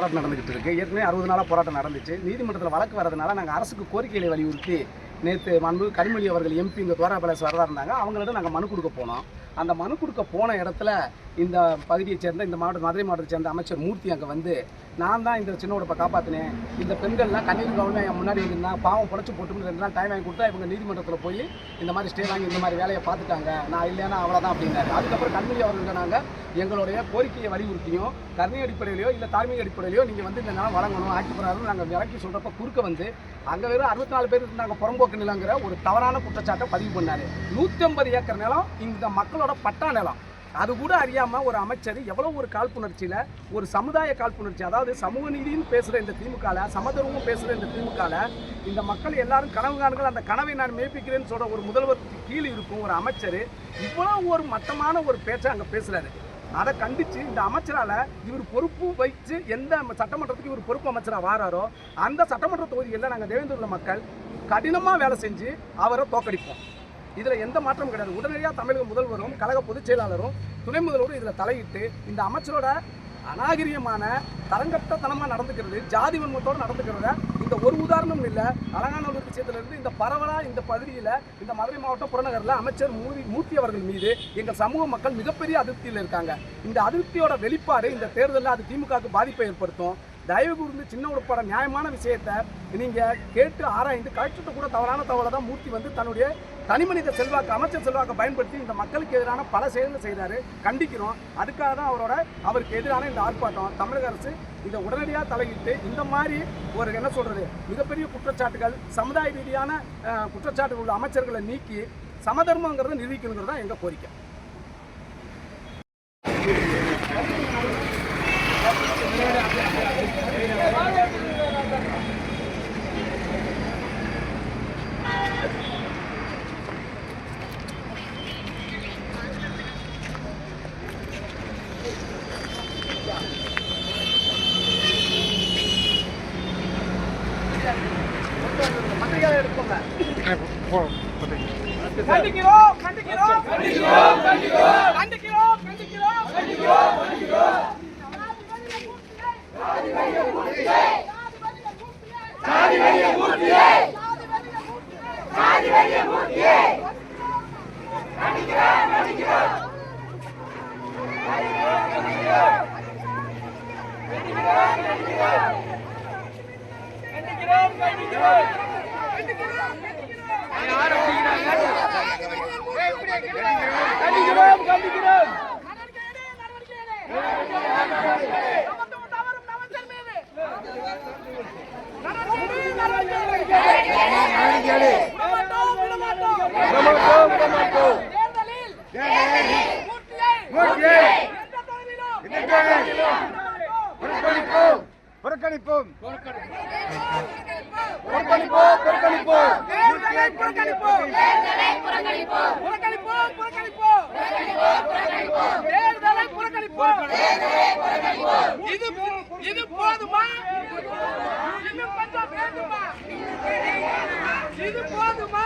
போராட்டம் நடந்துகிட்டு இருக்கு. ஏற்கனவே 60 நாளாக போராட்டம் நடந்துச்சு. நீதிமன்றத்தில் வழக்கு வரதுனால நாங்கள் அரசுக்கு கோரிக்கைகளை வலியுறுத்தி நேற்று மாண்பு கனிமொழி அவர்கள் எம்பி இங்கே துவாரா பேலஸ் வரதா இருந்தாங்க. அவங்களிடம் நாங்கள் மனு கொடுக்க போனோம். அந்த மனு கொடுக்க போன இடத்துல இந்த பகுதியைச் சேர்ந்த இந்த மதுரை மாவட்டத்தை சேர்ந்த அமைச்சர் மூர்த்தி அங்கே வந்து நான் தான் இந்த சின்ன உடப்பை காப்பாற்றினேன், இந்த பெண்கள்லாம் கண்ணீர் கவனமே என் முன்னாடி இருந்தால் பாவம் புடச்சி போட்டு 2 நாள் டைம் வாங்கி கொடுத்தா இவங்க நீதிமன்றத்தில் போய் இந்த மாதிரி ஸ்டே வாங்கி இந்த மாதிரி வேலையை பார்த்துட்டாங்க, நான் இல்லைன்னா அவ்வளோதான் அப்படின்னாரு. அதுக்கப்புறம் கனிமொழி அவர்கள் நாங்கள் எங்களுடைய கோரிக்கையை வலியுறுத்தியும் கருணை அடிப்படையிலையோ இல்லை தார்மீக அடிப்படையிலையோ நீங்கள் வந்து இந்த நிலம் வழங்கணும் ஆட்சிப்படாதுன்னு நாங்கள் விலக்கி சொல்கிறப்ப குறுக்க வந்து அங்கே வெறும் 64 பேர் இருந்தாங்க புறம்போக்கு நிலங்கிற ஒரு தவறான குற்றச்சாட்டை பதிவு பண்ணார். 150 ஏக்கர் நிலம் இந்த மக்களோட பட்டா நிலம். அது கூட அறியாமல் ஒரு அமைச்சர் எவ்வளோ ஒரு காழ்ப்புணர்ச்சியில் ஒரு சமுதாய காழ்ப்புணர்ச்சி, அதாவது சமூக நீதினு பேசுகிற இந்த திமுகவில், சமதர்மமும் பேசுகிற இந்த திமுகவில் இந்த மக்கள் எல்லாரும் கனவு காணுங்கள், அந்த கனவை நான் மேய்ப்பிக்கிறேன்னு சொல்கிற ஒரு முதல்வர் கீழே இருக்கும் ஒரு அமைச்சர் இவ்வளோ ஒரு மட்டமான ஒரு பேச்சை அங்கே பேசுகிறாரு. அதை கண்டித்து இந்த அமைச்சரால் இவர் பொறுப்பு வைத்து எந்த சட்டமன்றத்துக்கு இவர் பொறுப்பு அமைச்சராக வாராரோ அந்த சட்டமன்ற தொகுதிகளில் நாங்கள் தேவேந்திர மக்கள் கடினமாக வேலை செஞ்சு அவரை தோக்கடிப்போம். இதில் எந்த மாற்றமும் கிடையாது. உடனடியாக தமிழக முதல்வரும் கழக பொதுச் செயலாளரும் துணை முதல்வரும் இதில் தலையிட்டு இந்த அமைச்சரோட அநாகரிகமான தரங்கட்டத்தனமாக நடந்துக்கிறது, ஜாதி வன்மத்தோடு நடந்துக்கிறத இந்த ஒரு உதாரணம் இல்லை. அலங்காநல்லூர் விஷயத்திலிருந்து இந்த பரவலாக இந்த பகுதியில் இந்த மதுரை மாவட்டம் புறநகரில் அமைச்சர் மூர்த்தி அவர்கள் மீது எங்கள் சமூக மக்கள் மிகப்பெரிய அதிருப்தியில் இருக்காங்க. இந்த அதிருப்தியோட வெளிப்பாடு இந்த தேர்தலில் அது திமுகவுக்கு பாதிப்பை ஏற்படுத்தும். தயவு கூர்ந்து சின்ன உடப்பட நியாயமான விஷயத்தை நீங்கள் கேட்டு ஆராய்ந்து கலெக்டர்கிட்ட கூட தவறான தகவலை தான் மூர்த்தி வந்து தன்னுடைய தனிமனித செல்வாக்கு அமைச்சர் செல்வாக்கை பயன்படுத்தி இந்த மக்களுக்கு எதிரான பல செயல்களை செய்கிறாரு. கண்டிக்கிறோம். அதுக்காக தான் அவருக்கு எதிரான இந்த ஆர்ப்பாட்டம். தமிழக அரசு இதை உடனடியாக தலையிட்டு இந்த மாதிரி ஒரு என்ன சொல்கிறது மிகப்பெரிய குற்றச்சாட்டுகள், சமுதாய ரீதியான குற்றச்சாட்டுகள் உள்ள அமைச்சர்களை நீக்கி சமதர்மங்கிறத நிரூபிக்கணுங்கிறது தான் எங்கள் கோரிக்கை. கண்டிக்கிறோம் கண்டிக்கிறோம் கண்டிக்கிறோம் கண்டிக்கிறோம் கண்டிக்கிறோம் கண்டிக்கிறோம் கண்டிக்கிறோம் கண்டிக்கிறோம் சாதி வரிய மூர்த்தியே சாதி வரிய மூர்த்தியே கண்டிக்கிறோம் கண்டிக்கிறோம் கண்டிக்கிறோம் கண்டிக்கிறோம் கண்டிக்கிறோம் புறக்கணிப்போம் இது போதுமா? இன்னும் கொஞ்சம் வேண்டுமா? இது போதுமா?